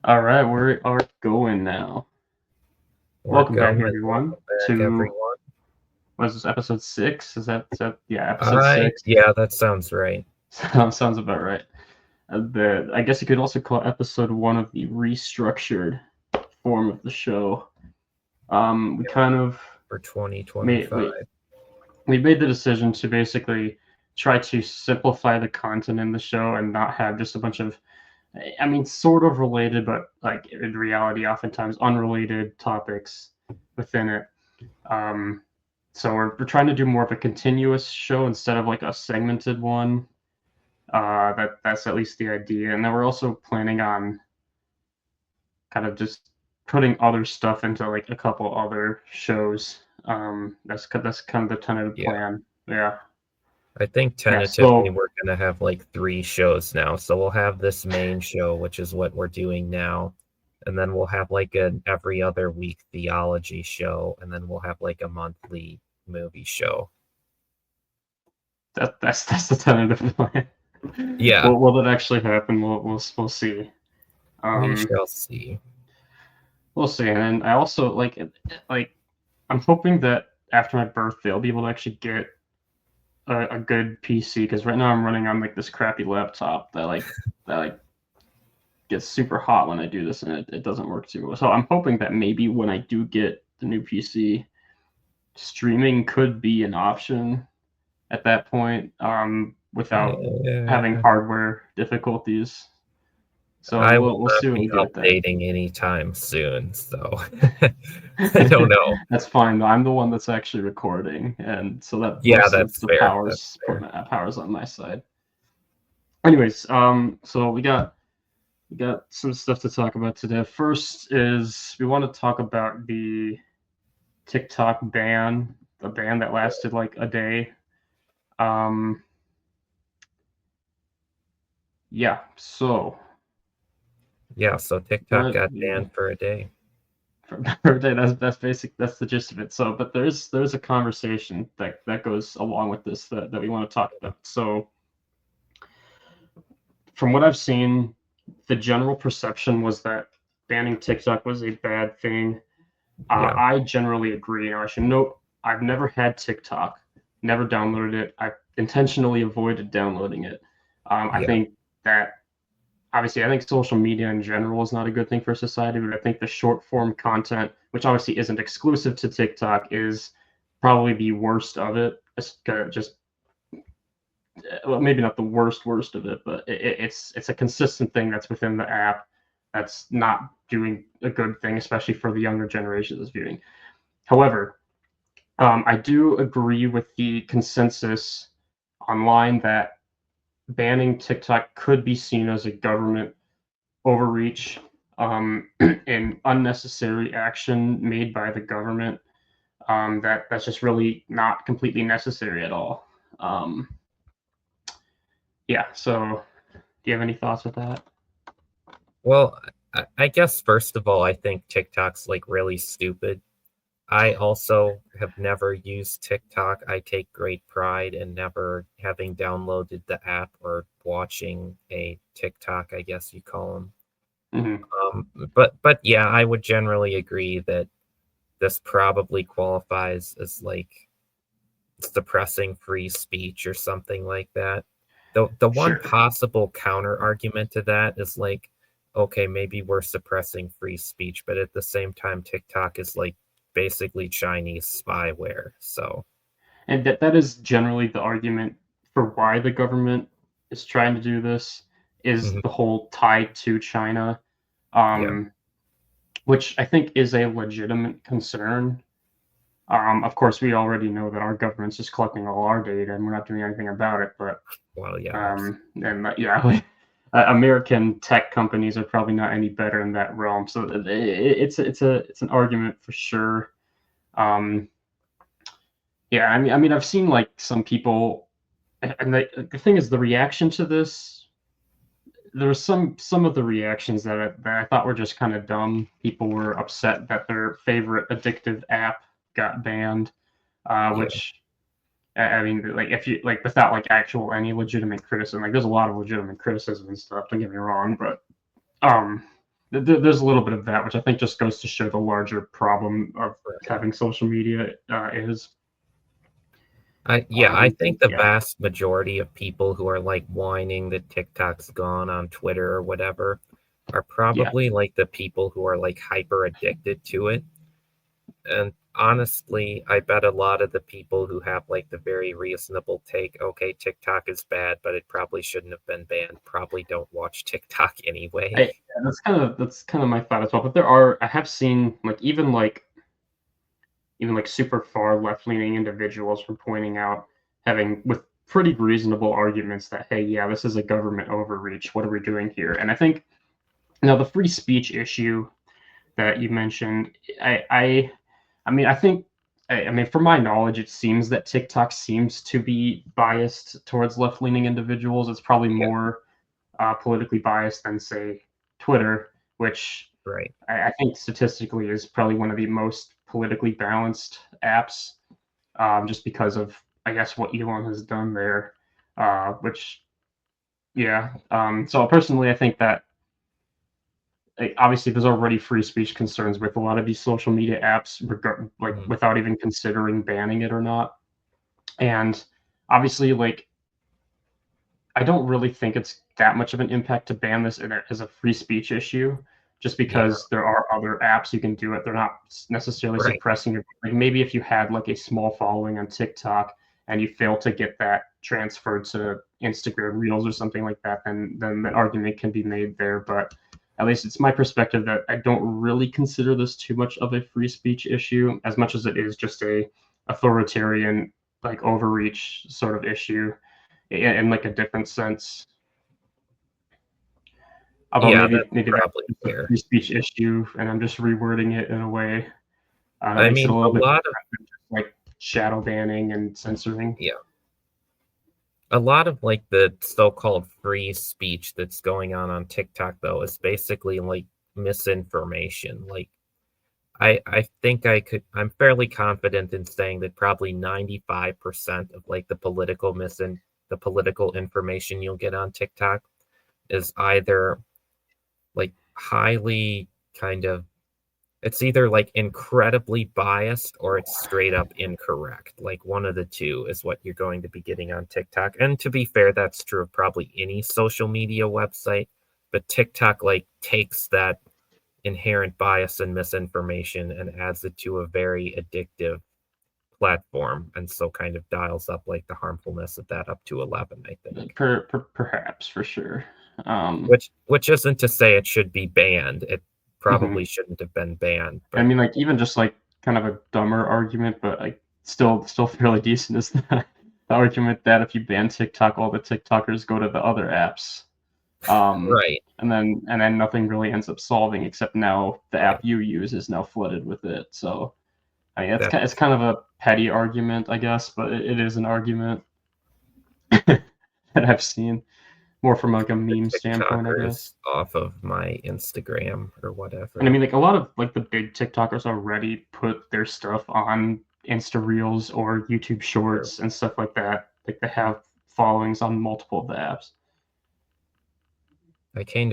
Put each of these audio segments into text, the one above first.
All right, we are going now. We're Welcome back, going. everyone, Welcome back, to everyone. what is this, episode 6? Yeah, episode 6. Yeah, that sounds right. Sounds about right. I guess you could also call episode 1 of the restructured form of the show. We Yeah, kind of for made 2025. we made the decision to basically try to simplify the content in the show and not have just a bunch of, I mean, sort of related, but like in reality, oftentimes unrelated topics within it. Um, so we're trying to do more of a continuous show instead of like a segmented one. That's at least the idea, and then we're also planning on kind of just putting other stuff into like a couple other shows. That's kind of the tentative Yeah, plan. Yeah, I think yeah. tentatively So we're gonna have like 3 shows now. So we'll have this main show, which is what we're doing now, and then we'll have like an every other week theology show, and then we'll have like a monthly movie show. that's the tentative plan. Yeah, Will it actually happen? We'll see. we Um, shall see. we'll see. And then I also like I'm hoping that after my birthday, I'll be able to actually get a good PC because right now I'm running on like this crappy laptop that gets super hot when I do this and it doesn't work too well. So I'm hoping that maybe when I do get the new PC, streaming could be an option at that point, without having Yeah, hardware difficulties. So I will we'll not see what be we get there. updating anytime soon, so I don't know. That's fine though. I'm the one that's actually recording, and so that Yeah, most of that's the fair. That's fair. powers on my side. Anyways, so we got some stuff to talk about today. First is we want to talk about the TikTok ban, the ban that lasted like a day. Um, yeah, so Yeah, so TikTok got banned for a day. for a day, that's the gist of it. So, but there's a conversation that goes along with this that we want to talk about. So, from what I've seen, the general perception was that banning TikTok was a bad thing. Yeah, I generally agree. I should note I've never had TikTok, never downloaded it. I intentionally avoided downloading it. I yeah, think that obviously, I think social media in general is not a good thing for society, but I think the short form content, which obviously isn't exclusive to TikTok, is probably the worst of it. Just well, maybe not the worst of it, but it's a consistent thing that's within the app that's not doing a good thing, especially for the younger generation that's viewing. However, I do agree with the consensus online that banning TikTok could be seen as a government overreach, and unnecessary action made by the government, that's just really not completely necessary at all. Um, yeah. So, do you have any thoughts with that? well, I guess first of all, I think TikTok's like really stupid. I also have never used TikTok. I take great pride in never having downloaded the app or watching a TikTok, I guess you call them. Mm-hmm. But yeah, I would generally agree that this probably qualifies as like suppressing free speech or something like that. The one Sure. possible counter argument to that is like, okay, maybe we're suppressing free speech, but at the same time, TikTok is like basically Chinese spyware. So And that is generally the argument for why the government is trying to do this is mhm, the whole tie to China, yeah, um, which I think is a legitimate concern. Of course, we already know that our government's just collecting all our data and we're not doing anything about it. But well, yeah, and yeah, like, American tech companies are probably not any better in that realm. So it's an argument for sure. Um, yeah, I mean, I've seen like some people, and the thing is, the reaction to this. There was some of the reactions that I thought were just kind of dumb. People were upset that their favorite addictive app got banned, yeah, which I mean, like if you like without like actual any legitimate criticism, like there's a lot of legitimate criticism and stuff. Don't get me wrong, but um, there's a little bit of that, which I think just goes to show the larger problem of Right. having social media is. I think the Yeah, vast majority of people who are like whining that TikTok's gone on Twitter or whatever are yeah. probably like the people who are like hyper addicted to it. And honestly, I bet a lot of the people who have like the very reasonable take, okay, TikTok is bad, but it probably shouldn't have been banned, probably don't watch TikTok anyway. That's kind of my thought as well. But there are I have seen like even like super far left leaning individuals from pointing out having with pretty reasonable arguments that hey, yeah, this is a government overreach. What are we doing here? And I think now the free speech issue that you mentioned, I mean, I think, I mean, from my knowledge, it seems that TikTok seems to be biased towards left-leaning individuals. It's probably Yeah, more politically biased than, say, Twitter, which right. I think statistically is probably one of the most politically balanced apps, just because of, I guess, what Elon has done there. Which, yeah. So personally, I think that obviously there's already free speech concerns with a lot of these social media apps, like Mhm. without even considering banning it or not. And obviously, like I don't really think it's that much of an impact to ban this as a free speech issue, just Yeah, because there are other apps you can do it. They're not necessarily right. suppressing your like maybe if you had like a small following on TikTok and you fail to get that transferred to Instagram Reels or something like that, then the argument can be made there. But at least it's my perspective that I don't really consider this too much of a free speech issue, as much as it is just a authoritarian like overreach sort of issue in like a different sense. Although Yeah, maybe that's maybe probably that's a fair. free speech issue, and I'm just rewording it in a way that I makes it mean, a a little bit lot of, different than just like shadow banning and censoring. yeah, a lot of like the so-called free speech that's going on TikTok though is basically like misinformation. Like I think I'm fairly confident in saying that probably 95% of like the political information you'll get on TikTok is either like highly kind of it's either like incredibly biased or it's straight up incorrect. Like one of the two is what you're going to be getting on TikTok. And to be fair, that's true of probably any social media website, but TikTok like takes that inherent bias and misinformation and adds it to a very addictive platform and so kind of dials up like the harmfulness of that up to 11, I think. Perhaps for sure. Which isn't to say it should be banned. It Mhm. probably shouldn't have been banned, I but mean, like even just like kind of a dumber argument, but like still fairly decent is the argument that if you ban TikTok, all the TikTokers go to the other apps. right, And then nothing really ends up solving except now the right. app you use is now flooded with it. So I mean, it's That's kind of a petty argument, I guess, but it is an argument that I've seen more from like a the meme standpoint, I guess. TikTokers off of my Instagram or And I whatever. mean, like a lot of like the big TikTokers already put their stuff on Insta Reels or YouTube True. Shorts and stuff like that. Like they have followings on multiple of the apps. I kind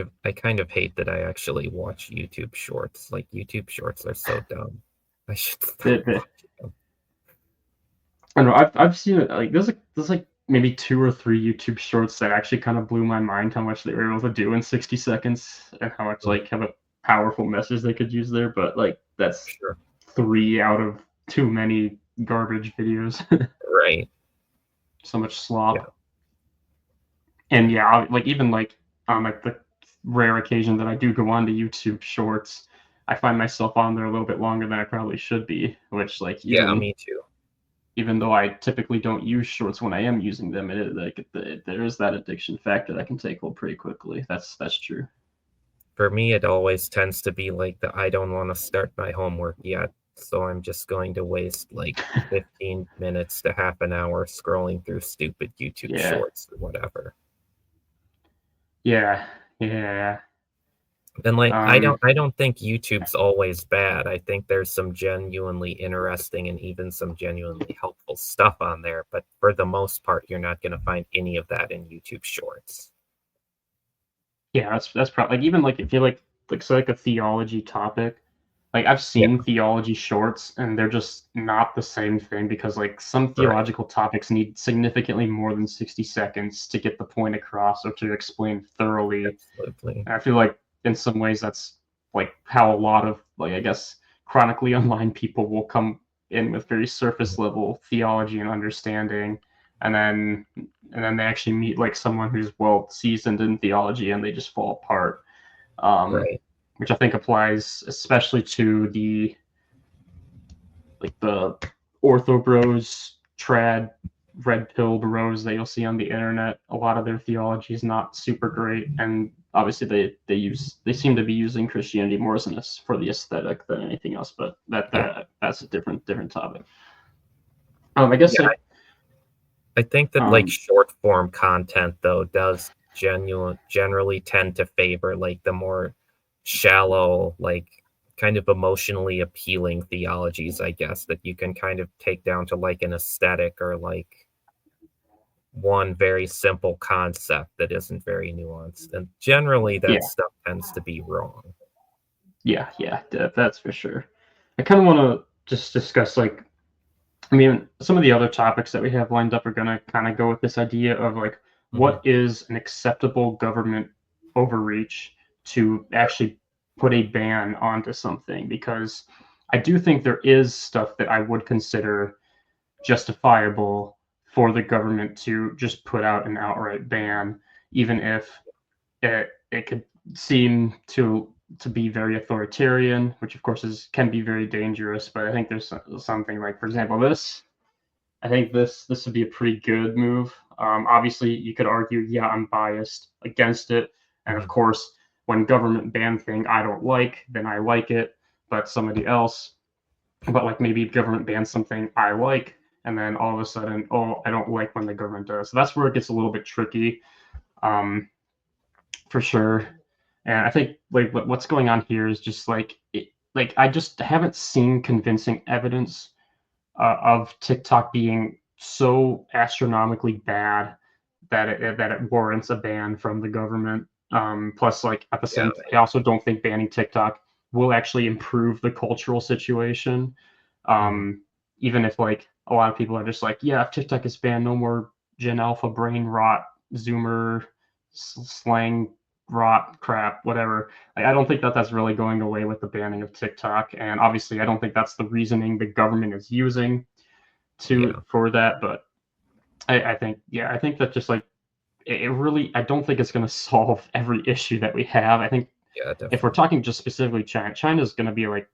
of hate that I actually watch YouTube shorts. Like YouTube shorts are so dumb. I should stop The watching them. I don't know. I've seen it. Like there's like maybe two or three YouTube shorts that actually kind of blew my mind how much they were able to do in 60 seconds and how much Mhm. like have a powerful message they could use there. But like that's Sure. three out of too many garbage videos. Right. So much Yeah. slop. And yeah, like even like on like the rare occasion that I do go on to YouTube Shorts, I find myself on there a little bit longer than I probably should be. Which like Yeah, me too. even though I typically don't use shorts when I am using them, it is like there is that addiction factor that can take hold pretty quickly. That's true. For me, it always tends to be like the I don't want to start my homework yet, so I'm just going to waste like 15 minutes to half an hour scrolling through stupid YouTube Yeah, shorts or whatever. yeah, yeah. And like Um, I don't think YouTube's always bad. I think there's some genuinely interesting and even some genuinely helpful stuff on there, but for the most part, you're not going to find any of that in YouTube Shorts. yeah, that's probably like even like if you like. like say like a theology topic, like I've Yeah, seen theology shorts and they're just not the same thing because like some right. theological topics need significantly more than 60 seconds to get the point across or to explain thoroughly. Absolutely. And I feel like in some ways that's like how a lot of like I guess chronically online people will come in with very surface Mhm. level theology and understanding, and then they actually meet like someone who's well seasoned in theology and they just fall apart. Um, Right. which I think applies especially to the ortho bros, trad, red pill bros that you'll see on the internet. A lot of their theology is not super great, and obviously they seem to be using Christianity more as for the aesthetic than anything else. But Yeah. that's a different topic. I guess Yeah. like I think that like um, short form content though does generally tend to favor like the more shallow, like kind of emotionally appealing theologies, I guess, that you can kind of take down to like an aesthetic or like one very simple concept that isn't very nuanced. And generally that yeah, stuff tends to be wrong. yeah, that's for sure. I kind of want to just discuss like I mean, some of the other topics that we have lined up are going to kind of go with this idea of like Hmm. what is an acceptable government overreach to actually put a ban onto something, because I do think there is stuff that I would consider justifiable for the government to just put out an outright ban, even if it could seem to be very authoritarian, which of course is can be very dangerous. But I think there's something like, for example, this I think this would be a pretty good move. Obviously, you could argue, yeah, I'm biased against it, and of Hmm. course, when government ban thing I don't like, then I like it, but somebody else, but like maybe government bans something I like, and then all of a sudden, oh, I don't like when the government does. So that's where it gets a little bit tricky, um, for sure. And I think like what's going on here is just like I just haven't seen convincing evidence of TikTok being so astronomically bad that it warrants a ban from the government. Plus, like at the Yeah. same, I also don't think banning TikTok will actually improve the cultural situation. Hmm. Even if like a lot of people are just like, yeah, if TikTok is banned, no more Gen Alpha brain rot, Zoomer slang rot crap, whatever. Like, I don't think that that's really going away with the banning of TikTok, and obviously, I don't think that's the reasoning the government is using to Yeah. for that. But I think yeah, I think that just like it really, I don't think it's going to solve every issue that we have. I think Yeah, if we're definitely. talking just specifically China, China's going to be like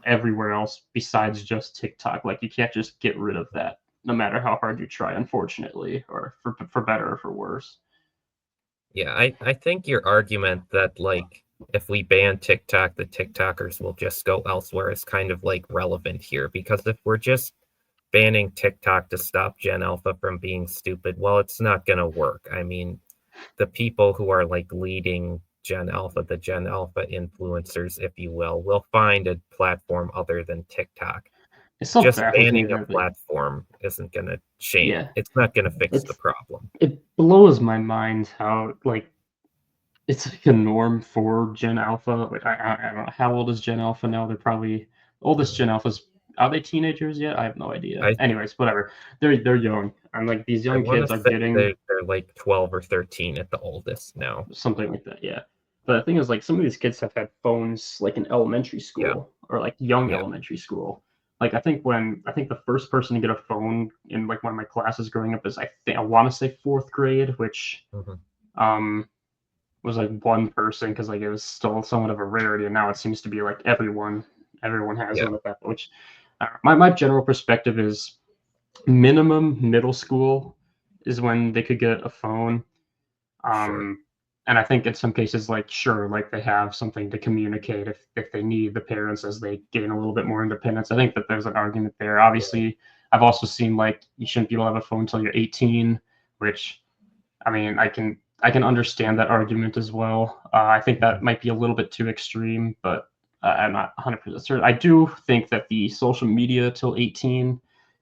everywhere else besides just TikTok. Like you can't just get rid of that, no matter how hard you try. Unfortunately, or for better or for worse. Yeah, I think your argument that like if we ban TikTok, the TikTokers will just go elsewhere is kind of like relevant here because if we're just banning TikTok to stop Gen Alpha from being stupid, well, it's not going to work. I mean, the people who are like leading Gen Alpha, the Gen Alpha influencers, if you will find a platform other than TikTok. It still Just baffles me banning a that like platform isn't going to change. yeah, It's not going to fix the it's problem. it blows my mind how like it's like a norm for Gen Alpha. Like I don't know how old is Gen Alpha now. They're probably oldest Uh, Gen Alphas. Are they teenagers yet? I have no idea. I Anyways, whatever. They're young, and like these I young want to kids are say getting they're like 12 or 13 at the oldest now. something like that. Yeah. But the thing is, like some of these kids have had phones like in elementary Yeah, school or like young yeah. elementary school. Like I think the first person to get a phone in like one of my classes growing up is I want to say fourth grade, which Hmm. um was like one person because like it was still somewhat of a rarity, and now it seems to be like everyone has Yeah, one at that. Which my general perspective is minimum middle school is when they could get a phone. sure. Um, and I think in some cases, like sure, like they have something to communicate if they need the parents as they gain a little bit more independence. I think that there's an argument there. Yeah. Obviously, I've also seen like you shouldn't be able to have a phone until you're 18, which I mean, I can understand that argument as well. I think Mhm. that might be a little bit too extreme, but I'm not 100% certain. I do think that the social media till 18,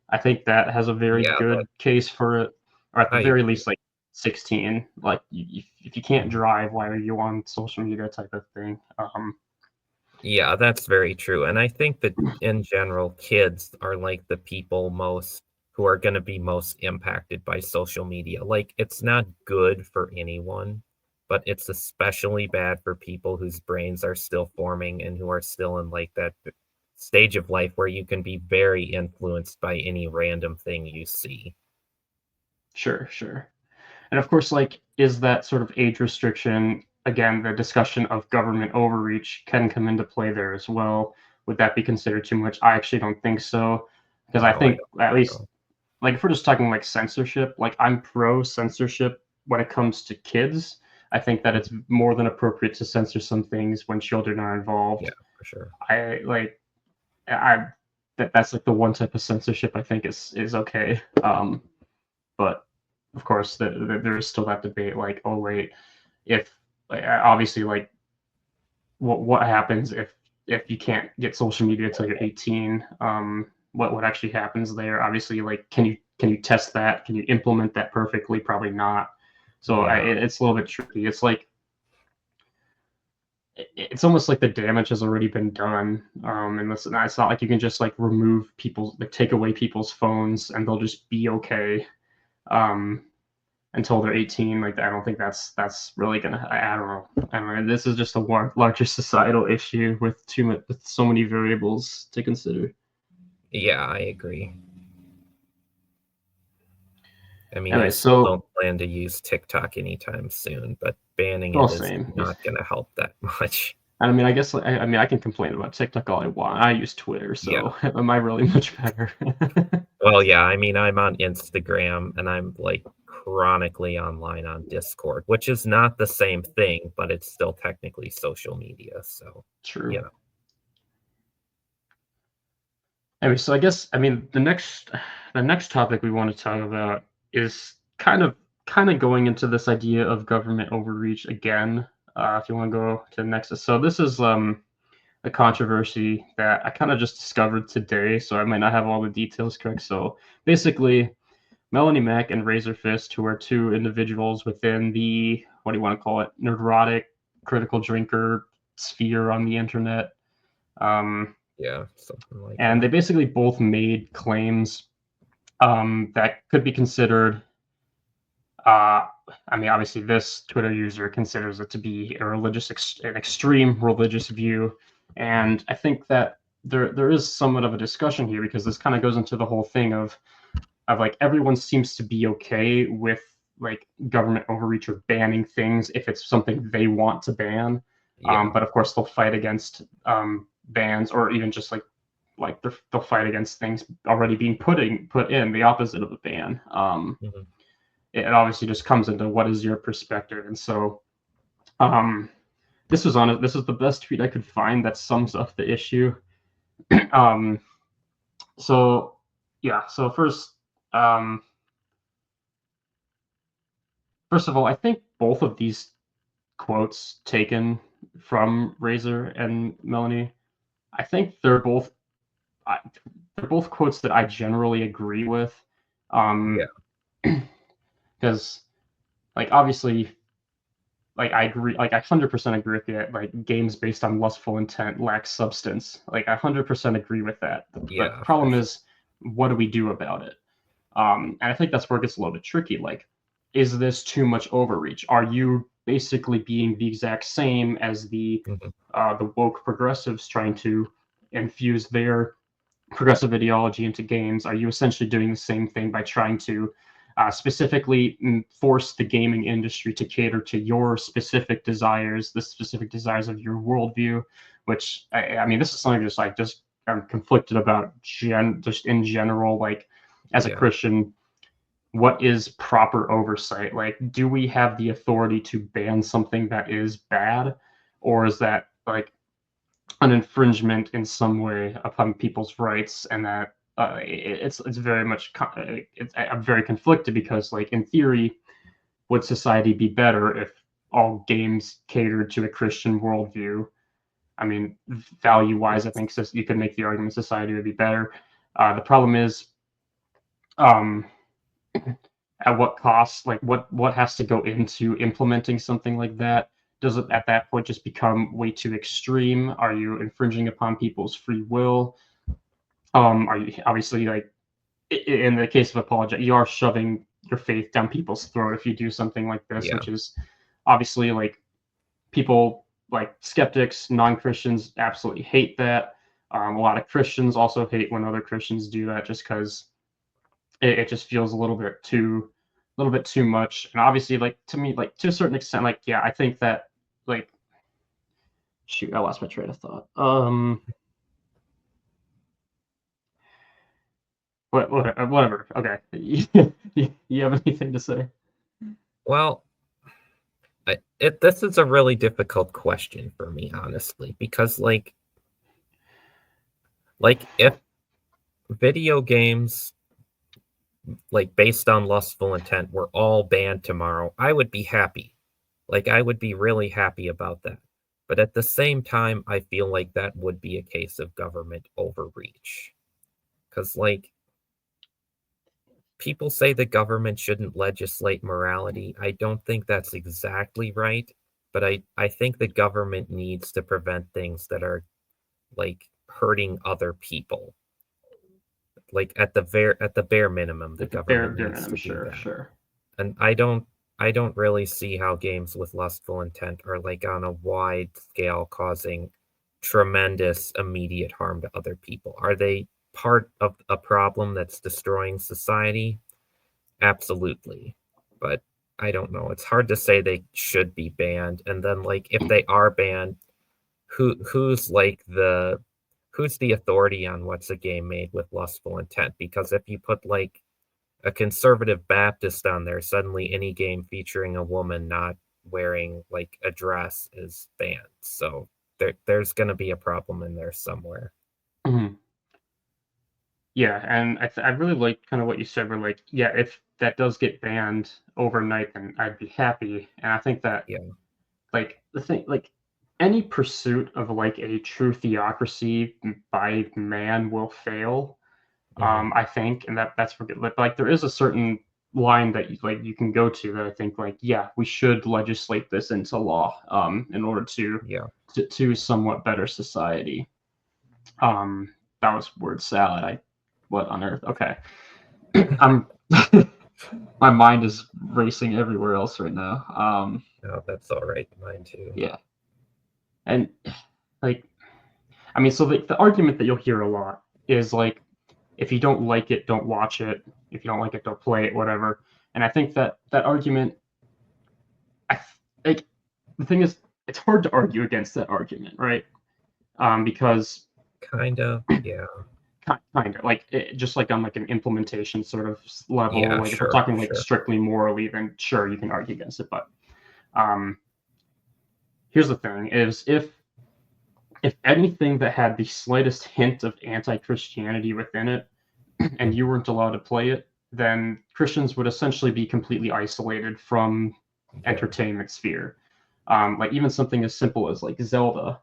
I think that has a very Yeah, that good case for it, or at the I very agree. least, like 16. Like, if you can't drive, why are you on social media type of thing? Yeah, that's very true. And I think that in general, kids are like the people most who are going to be most impacted by social media. Like, it's not good for anyone, but it's especially bad for people whose brains are still forming and who are still in like that stage of life where you can be very influenced by any random thing you see. Sure, sure. And of course, like, is that sort of age restriction, again, the discussion of government overreach can come into play there as well. Would that be considered too much? I actually don't think so, because I No, I think don't at think least, so. like, if we're just talking like censorship, like, I'm pro censorship when it comes to kids. I think that it's Mhm. more than appropriate to censor some things when children are Yeah, involved. for sure. I like I that's like the one type of censorship I think is okay. But of course, there is still that debate. Like, oh wait, if like, obviously, like, what happens if you can't get social media until you're 18? What actually happens there? Obviously, like, can you test that? Can you implement that perfectly? Probably not. So Yeah. it's a little bit tricky. It's like it's almost like the damage has already been done. And it's not like you can just like remove people's like take away people's phones and they'll just be okay. Um, until they're 18. Like, I don't think that's really gonna. I don't know. I don't know. This is just a larger societal issue with too much, with so many variables to consider. Yeah, I agree. I mean, I Anyway, still don't so plan to use TikTok anytime soon, but banning well, it is same. not going to help that much. I mean, I guess I mean I can complain about TikTok all I want. I use Twitter, Yeah. so am I really much better? Well, yeah, I mean, I'm on Instagram and I'm like chronically online on Discord, which is not the same thing, but it's still technically social media. So, True. you know, Anyway, so I guess I mean the next topic we want to talk about is kind of going into this idea of government overreach again. If you want to go to the next, so this is a controversy that I kind of just discovered today, so I might not have all the details correct. So basically, Melanie Mack and Razor Fist, who are two individuals within the what do you want to call it, neurotic critical drinker sphere on the internet. Um, yeah, something like and they that. basically both made claims that could be considered. Uh, I mean, obviously, this Twitter user considers it to be an extreme religious view, and I think that there is somewhat of a discussion here because this kind of goes into the whole thing of like everyone seems to be okay with like government overreach or banning things if it's something they want to ban, Yeah. but of course they'll fight against bans or even just like they'll fight against things already being put in the opposite of a ban. Mhm. It obviously just comes into what is your perspective, and so um, this is the best tweet I could find that sums up the issue. um, so yeah, so um, first of all, I think both of these quotes taken from Razor and Melanie, I think I, they're both quotes that I generally agree with. Yeah. Um, because like obviously like I agree, like I 100% agree with you. Like games based on lustful intent lack substance. Like I 100% agree with that. But the Yeah, for problem sure. is, what do we do about it? And I think that's where it gets a little bit tricky. Like, is this too much overreach? Are you basically being the exact same as Mhm. the woke progressives trying to infuse their progressive ideology into games? Are you essentially doing the same thing by trying to specifically force the gaming industry to cater to your specific desires, the specific desires of your worldview? Which I mean, this is something just I'm conflicted about. Just in general, like as a Yeah. Christian, what is proper oversight? Like, do we have the authority to ban something that is bad, or is that like an infringement in some way upon people's rights, and that it's very much I'm very conflicted because like in theory, would society be better if all games catered to a Christian worldview? I mean, value wise, I think you could make the argument society would be better. The problem is, um, at what cost? Like what has to go into implementing something like that? Does it at that point just become way too extreme? Are you infringing upon people's free will? Are you obviously like in the case of apologetic, you are shoving your faith down people's throat if you do something like this, Yeah. which is obviously like people like skeptics, non-Christians absolutely hate that. A lot of Christians also hate when other Christians do that, just because it just feels a little bit too much. And obviously, like to me, like to a certain extent, like yeah, I think that like shoot, I lost my train of thought. Whatever. Okay, you have anything to say? Well, this is a really difficult question for me, honestly, because if video games like based on lustful intent were all banned tomorrow, I would be happy. Like I would be really happy about that. But at the same time, I feel like that would be a case of government overreach. Because people say the government shouldn't legislate morality. I don't think that's exactly right, but I think the government needs to prevent things that are like hurting other people. Like at the bare minimum, the At the bare government bare needs minimum, to do sure, that. sure. And I don't really see how games with lustful intent are like on a wide scale causing tremendous immediate harm to other people. Are they part of a problem that's destroying society? Absolutely. But I don't know. It's hard to say they should be banned. And then if they are banned, who's who's the authority on what's a game made with lustful intent? Because if you put a conservative Baptist on there, suddenly any game featuring a woman not wearing a dress is banned. So there's going to be a problem in there somewhere. Mhm. Yeah, and I really like kind of what you said. Where like, yeah, if that does get banned overnight, then I'd be happy. And I think that Yeah. like the thing, like any pursuit of like a true theocracy by man will fail. Hmm. I think, and that's for good. Like there is a certain line that you can go to that I think like yeah, we should legislate this into law in order Yeah. to somewhat better society. That was word salad. I what on earth? Okay. I'm my mind is racing everywhere else right now. No, that's all right. Mine too. Yeah, and like I mean, so the argument that you'll hear a lot is like, if you don't like it, don't watch it. If you don't like it, don't play it. Whatever. And I think that that argument, I like the thing is, it's hard to argue against that argument, right? Because Kind of. Yeah. kind of like just like on like an implementation sort of level, Yeah, like if we're sure, talking like sure. strictly morally, then sure you can argue against it. But um, here's the thing: is if anything that had the slightest hint of anti-Christianity within it, and Mm, you weren't allowed to play it, then Christians would essentially be completely isolated from yeah. entertainment sphere. Like even something as simple as like Zelda.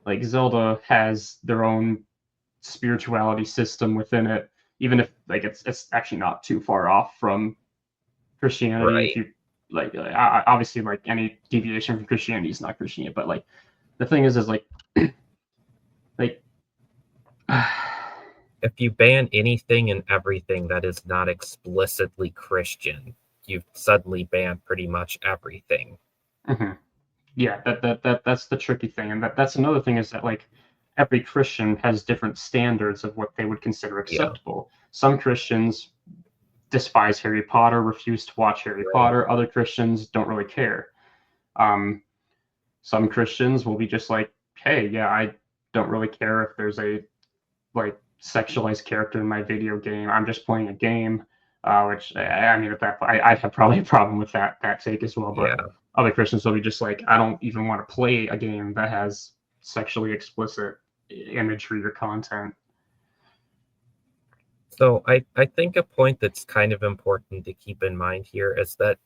Like Zelda has their own spirituality system within it, even if like it's actually not too far off from Christianity. If Right. you like, obviously, like any deviation from Christianity is not Christianity, but like the thing is like If you ban anything and everything that is not explicitly Christian, you've suddenly banned pretty much everything. mhm. Yeah, that's the tricky thing, and that's another thing is that like every Christian has different standards of what they would consider Yeah. acceptable. Some Christians despise Harry Potter, refuse to watch Harry Right. Potter. Other Christians don't really care. Um, some Christians will be just like, hey, yeah, I don't really care if there's a like sexualized character in my video game. I'm just playing a game. Which I mean, at that point, I'd have probably a problem with that take as well. But Yeah. other Christians will be just like, I don't even want to play a game that has sexually explicit imagery or content. So I think a point that's kind of important to keep in mind here is that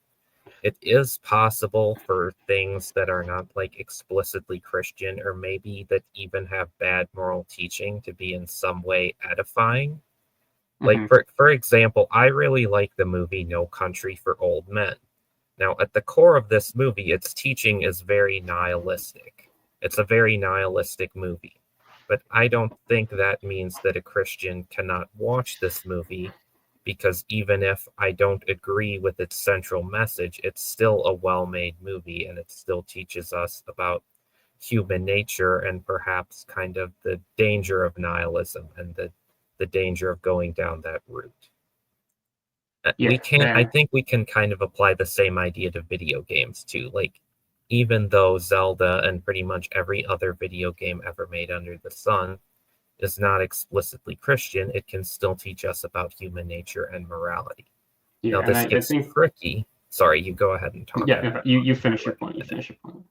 it is possible for things that are not explicitly Christian or maybe that even have bad moral teaching to be in some way edifying. Like Hmm. for example, I really like the movie No Country for Old Men. Now, at the core of this movie, its teaching is very nihilistic. It's a very nihilistic movie. But I don't think that means that a Christian cannot watch this movie, because even if I don't agree with its central message, it's still a well made movie and it still teaches us about human nature and perhaps kind of the danger of nihilism and the danger of going down that route. Yeah, I and think we can kind of apply the same idea to video games too. Like, even though Zelda and pretty much every other video game ever made under the sun is not explicitly Christian, it can still teach us about human nature and morality. Now, yeah, and this I gets think tricky. Sorry, you go ahead and talk. yeah, you finish your Let me point. You finish. finish your point.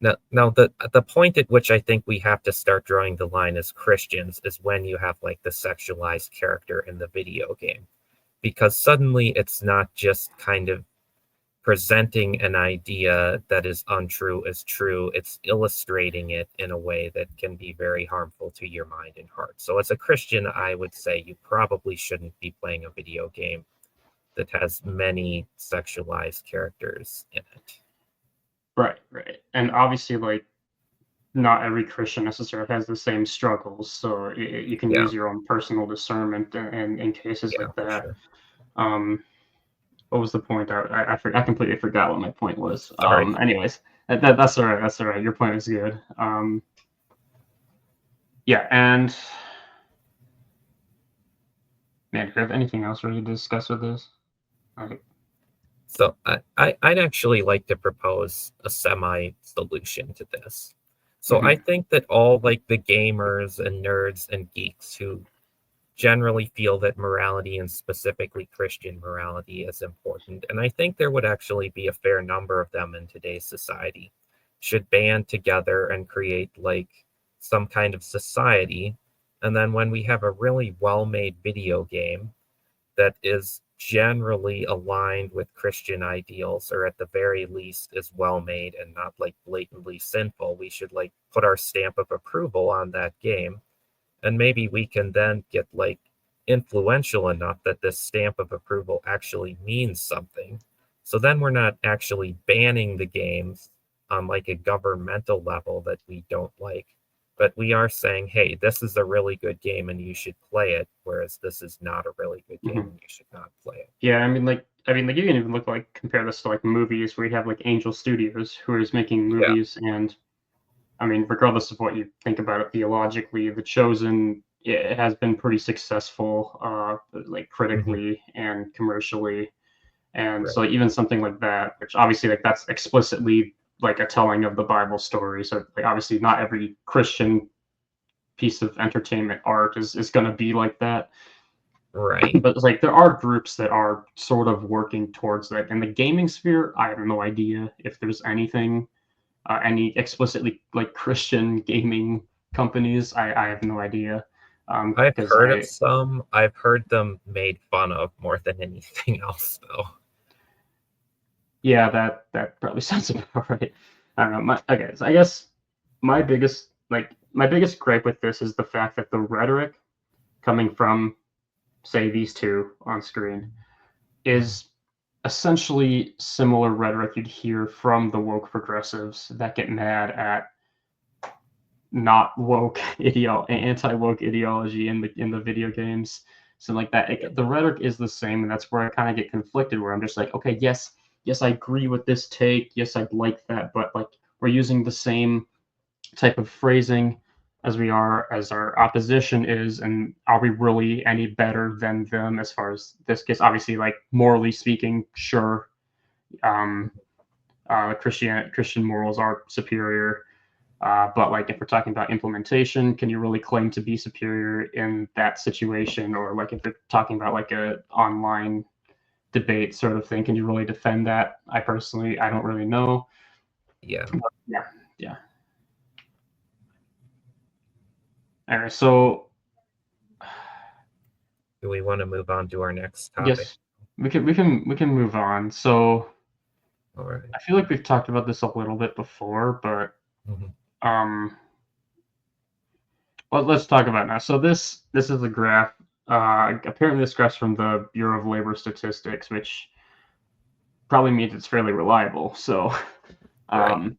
Now, the point at which I think we have to start drawing the line as Christians is when you have like the sexualized character in the video game, because suddenly it's not just kind of presenting an idea that is untrue as true. It's illustrating it in a way that can be very harmful to your mind and heart. So, as a Christian, I would say you probably shouldn't be playing a video game that has many sexualized characters in it. Right, right, and obviously, like not every Christian necessarily has the same struggles, so you can Yeah, use your own personal discernment in cases yeah, like for that. sure. Um, what was the point? I completely forgot what my point was. Sorry. Anyways, that's all right. That's all right. Your point is good. Yeah, and man, do you have anything else really to discuss with this? Like, So I'd actually like to propose a semi solution to this. So I mhm, think that all like the gamers and nerds and geeks who generally feel that morality and specifically Christian morality is important, and I think there would actually be a fair number of them in today's society, should band together and create like some kind of society. And then when we have a really well made video game that is generally aligned with Christian ideals, or at the very least is well made and not like blatantly sinful, we should like put our stamp of approval on that game. And maybe we can then get like influential enough that this stamp of approval actually means something. So then we're not actually banning the games on like a governmental level that we don't like, but we are saying, hey, this is a really good game and you should play it, whereas this is not a really good game mhm. and you should not play it. Yeah, like you can even look like compare this to like movies where you have like Angel Studios who is making Yeah. movies, and I mean, regardless of what you think about it theologically, The Chosen it has been pretty successful, like Hmm. critically and commercially. And so Right. even something like that, which obviously like that's explicitly like a telling of the Bible story. So like obviously not every Christian piece of entertainment art is going to be like that. Right. But it's like there are groups that are sort of working towards that. In the gaming sphere, I have no idea if there's anything, any explicitly like Christian gaming companies. I have no idea. I've Because heard of some. I've heard them made fun of more than anything else, though. yeah, that probably sounds about right. I don't know. Okay, so I guess my biggest gripe with this is the fact that the rhetoric coming from say these two on screen Mhm. is essentially similar rhetoric you'd hear from the woke progressives that get mad at not woke anti woke ideology in the video games. So like that, Yeah. the rhetoric is the same, and that's where I kind of get conflicted. Where I'm just like, okay, yes, yes, I agree with this take. Yes, I'd like that, but like we're using the same type of phrasing as we are as our opposition is, and are we really any better than them as far as this case? Obviously, like morally speaking, sure, um, Christian morals are superior. But like if we're talking about implementation, can you really claim to be superior in that situation? Or like if you're talking about like a online debate sort of thing, can you really defend that? I don't really know. Yeah. But yeah, yeah. All right, so Do we want to move on to our next I topic? guess we can move on. So All right. I feel like we've talked about this a little bit before, but Mhm. um, well, let's talk about it now. So this is a graph. Apparently, this graph's from the Bureau of Labor Statistics, which probably means it's fairly reliable. So, Right. um,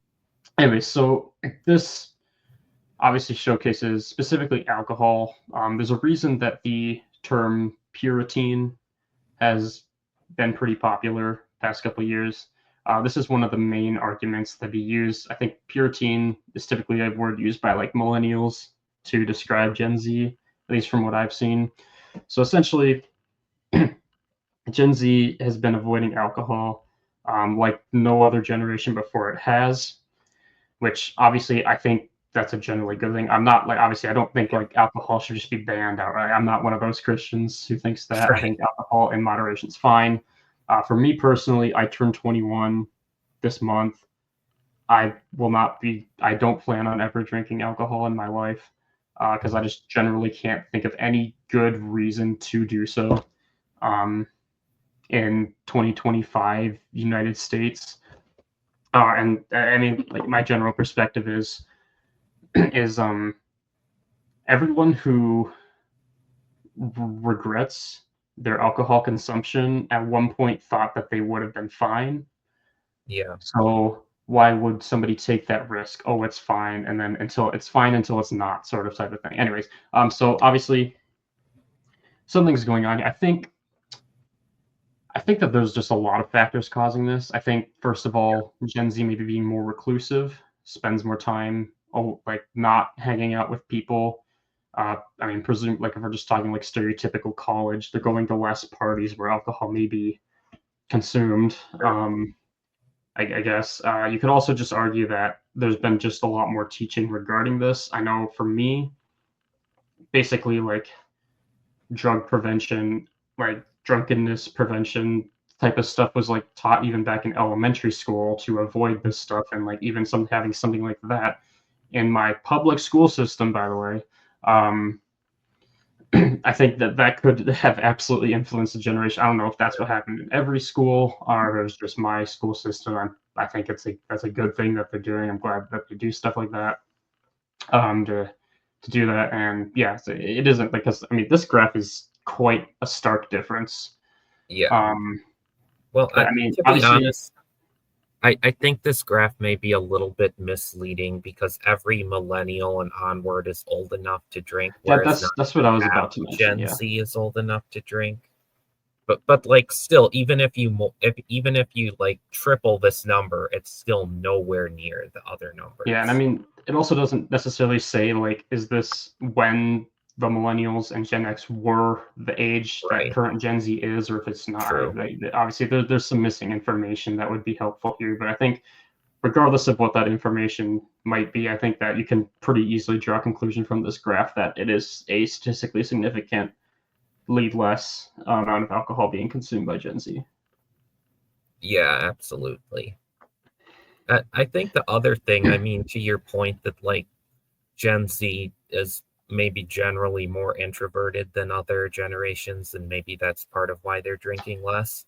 anyway, so this obviously showcases specifically alcohol. There's a reason that the term Puritan has been pretty popular past couple of years. This is one of the main arguments that be used. I think Puritan is typically a word used by like millennials to describe Gen Z, at least from what I've seen. So essentially, Gen Z has been avoiding alcohol like no other generation before it has, which obviously I think that's a generally good thing. I'm not like obviously I don't think Yeah. like alcohol should just be banned outright. I'm not one of those Christians who thinks that. I Right. think alcohol in moderation is fine. For me personally, I turned 21 this month. I will not be. I don't plan on ever drinking alcohol in my life because I Mhm. just generally can't think of any good reason to do so. Um, in 2025 United States, and I mean, like my general perspective is everyone who regrets their alcohol consumption at one point thought that they would have been fine. Yeah. So why would somebody take that risk? Oh, it's fine, and then until it's fine until it's not, sort of type of thing. Anyways, so obviously something's going on. I think that there's just a lot of factors causing this. I think first of Yeah. all, Gen Z maybe being more reclusive, spends more time like not hanging out with people. I mean, presume like if we're just talking like stereotypical college, they're going to less parties where alcohol may be consumed. Sure. I guess you could also just argue that there's been just a lot more teaching regarding this. I know for me, basically like drug prevention, like drunkenness prevention type of stuff was like taught even back in elementary school to avoid this stuff, and like even some having something like that in my public school system, by the way. um I think that that could have absolutely influenced the generation. I don't know if that's what happened in every school or it was just my school system. I think that's a good thing that they're doing. I'm glad that they do stuff like that, to do that. And yeah, so it isn't because I mean this graph is quite a stark difference. Yeah. Um, Well, but I mean, to be obviously, honest, I think this graph may be a little bit misleading because every millennial and onward is old enough to drink, yeah, whereas not that's what even I was half about to of mention. Gen Yeah, Z is old enough to drink. But like still, even if even if you like triple this number, it's still nowhere near the other yeah, and I numbers. mean, it also doesn't necessarily say like, is this when the millennials and Gen X were the age that Right. current Gen Z is, or if it's not. True. Obviously, there's some missing information that would be helpful here, but I think regardless of what that information might be, I think that you can pretty easily draw a conclusion from this graph that it is a statistically significant lead less amount of alcohol being consumed by Gen Z. Yeah, absolutely. I think the other thing, I mean, to your point that like Gen Z is maybe generally more introverted than other generations, and maybe that's part of why they're drinking less.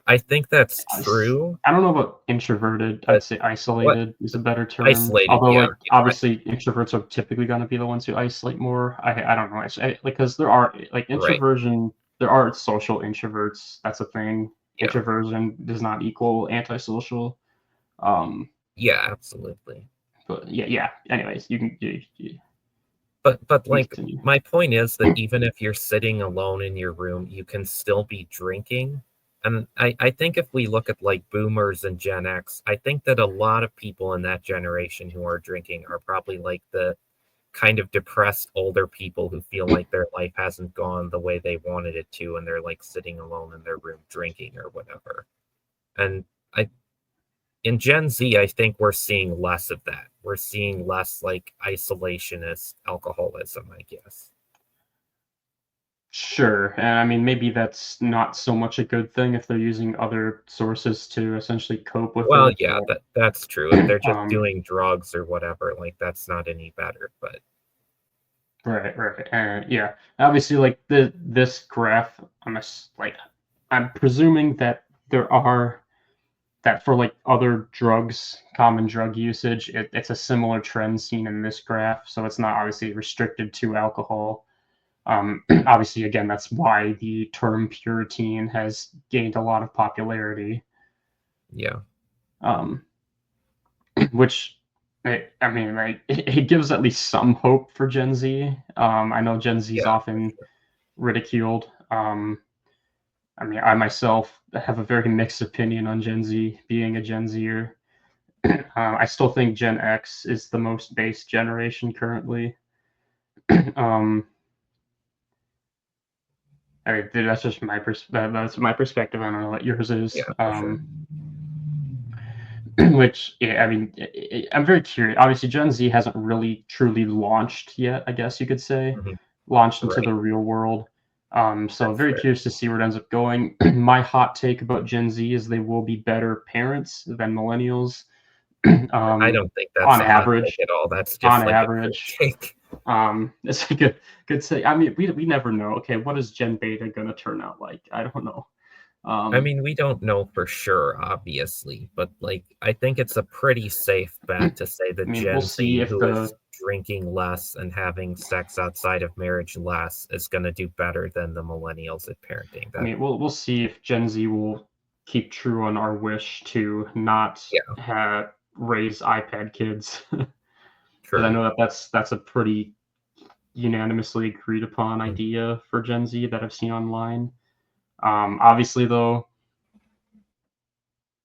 I think that's true, I don't know about introverted. I'd but say what isolated is a better term. isolated, Although, yeah, like obviously, introverts are typically going to be the ones who isolate more. I don't know. Because there are like right. introversion. There are social introverts. That's a thing. Yeah. Introversion does not equal antisocial. Um, Yeah, absolutely. but yeah, yeah. Anyways, But you like continue. my point is that even if you're sitting alone in your room, you can still be drinking. And I think if we look at like boomers and Gen X, I think that a lot of people in that generation who are drinking are probably like the kind of depressed older people who feel like their life hasn't gone the way they wanted it to, and they're like sitting alone in their room drinking or whatever. And I in Gen Z, I think we're seeing less of that. We're seeing less like isolationist alcoholism, I guess. Sure, and I mean maybe that's not so much a good thing if they're using other sources to essentially cope with Well, it. yeah, that's true. If they're just Um, doing drugs or whatever, like that's not any better. But right, right, and yeah, obviously, like this graph, like I'm presuming that there are that for like other drugs, common drug usage, it's a similar trend seen in this graph. So it's not obviously restricted to alcohol. Obviously, again, that's why the term pure teen has gained a lot of popularity. Yeah. Um, which I mean, like it gives at least some hope for Gen Z. I know Gen Z is Yeah. often ridiculed. I mean, I myself have a very mixed opinion on Gen Z. Being a Gen Zer, I still think Gen X is the most base generation currently. um, that's just that's my perspective. I don't know what yours Yeah, is. for sure. Which, yeah, I mean, I'm very curious. Obviously, Gen Z hasn't really truly launched yet, I guess you could say, Mhm. launched into the Right. real world. So That's very fair. curious to see where it ends up going. My hot take about Gen Z is they will be better parents than millennials. I um, don't think that's on a hot take average, at all. That's on just like a good average, take. it's a good say. I mean, we never know. Okay, what is Gen Beta gonna turn out like? I don't know. I Um, mean, we don't know for sure, obviously, but like I think it's a pretty safe bet to say I that mean, we'll Gen see Z, if who is the drinking less and having sex outside of marriage less, is going to do better than the millennials at parenting. I That, mean, we'll see if Gen Z will keep true on our wish to not yeah, raise iPad kids, because I true. know that that's a pretty unanimously agreed upon Mm. idea for Gen Z that I've seen online. Obviously, though,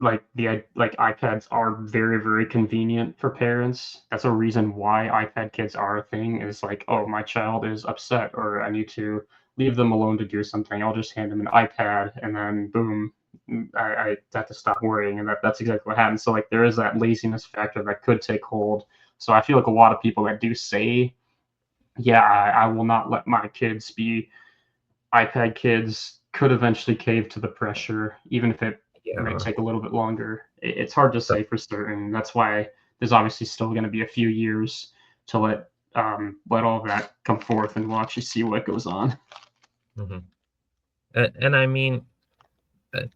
like iPads are very convenient for parents. That's a reason why iPad kids are a thing. Is like, oh, my child is upset, or I need to leave them alone to do something. I'll just hand them an iPad, and then boom, I have to stop worrying, and that's exactly what happens. So like, there is that laziness factor that could take hold. So I feel like a lot of people that do say, yeah, I will not let my kids be iPad kids could eventually cave to the pressure, even if it might Yeah. take a little bit longer. It's hard to So, say for certain. That's why there's obviously still going to be a few years to let all of that come forth, and we'll actually see what goes on. mhm. And I mean,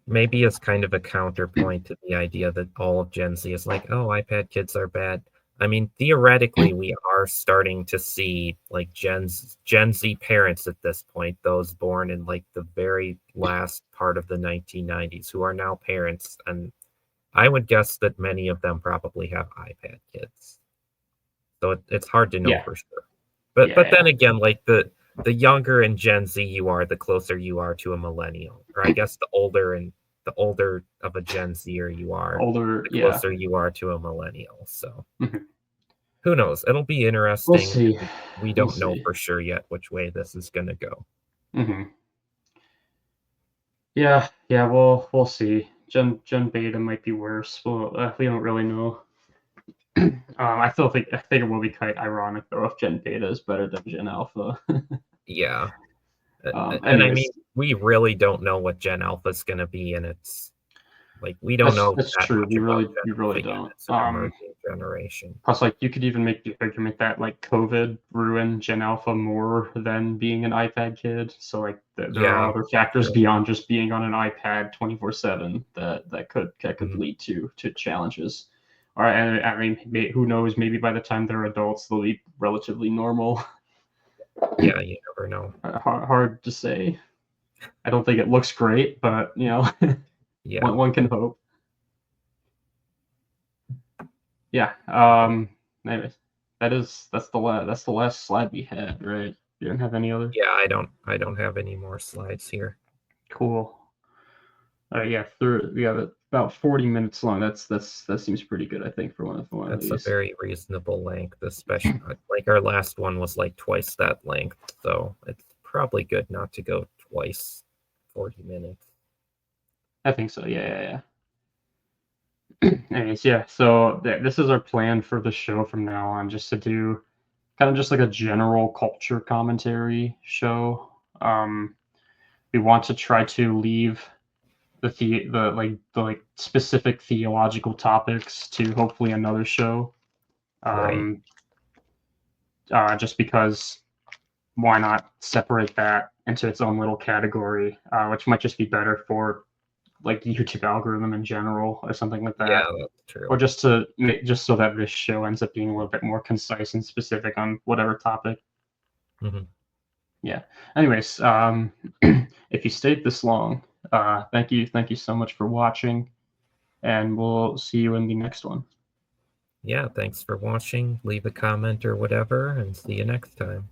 maybe as kind of a counterpoint to the idea that all of Gen Z is like, oh, iPad kids are bad. I mean, theoretically, we are starting to see like Gen Z parents at this point, those born in like the very last part of the 1990s, who are now parents, and I would guess that many of them probably have iPad kids. So it's hard to know Yeah, for sure. yeah, But then yeah. again, like the younger in Gen Z you are, the closer you are to a millennial. Or I guess the older of a Gen Zer you are, Older, the yeah. closer you are to a millennial. So Mhm. who knows? It'll be We'll interesting, see. and we We'll don't know see. for sure yet which way this is gonna go. Hmm. Yeah. We'll see. Gen Beta might be worse. We don't really know. I think it will be quite ironic though if Gen Beta is better than Gen Alpha. Yeah. And I mean, Anyways, we really don't know what Gen Alpha is gonna be, and it's like we don't know that's that true. much about Gen We Alpha really yet. don't. It's an emerging generation. Plus, like you could even make the argument that like COVID ruined Gen Alpha more than being an iPad kid. So like there are Yeah, other factors true. beyond just being on an iPad 24/7 that could Mhm. lead to challenges. Or I mean, who knows? Maybe by the time they're adults, they'll be relatively normal. Yeah, you never know. Hard to say. I don't think it looks great, but Yeah. one can hope. Yeah. Anyways, that's the last slide we had, right? You don't have any other? Yeah, I don't have any more slides here. Cool. Yeah, we have it about 40 minutes long. That seems pretty good, I think, for one of That's a these. very reasonable length, especially like our last one was like twice that length, so it's probably good not to go twice 40 minutes. I think so. Anyways, yeah. So this is our plan for the show from now on, just to do kind of just like a general culture commentary show. We want to try to leave the like specific theological topics to hopefully another show. Right. Um, just because why not separate that into its own little category, which might just be better for like the YouTube algorithm in general or something like Yeah, that, that's or true. just so that this show ends up being a little bit more concise and specific on whatever topic. Hmm. Yeah. Anyways, if you stayed this long, thank you so much for watching, and we'll see you in the next one. Yeah, thanks for watching. Leave a comment or whatever, and see you next time.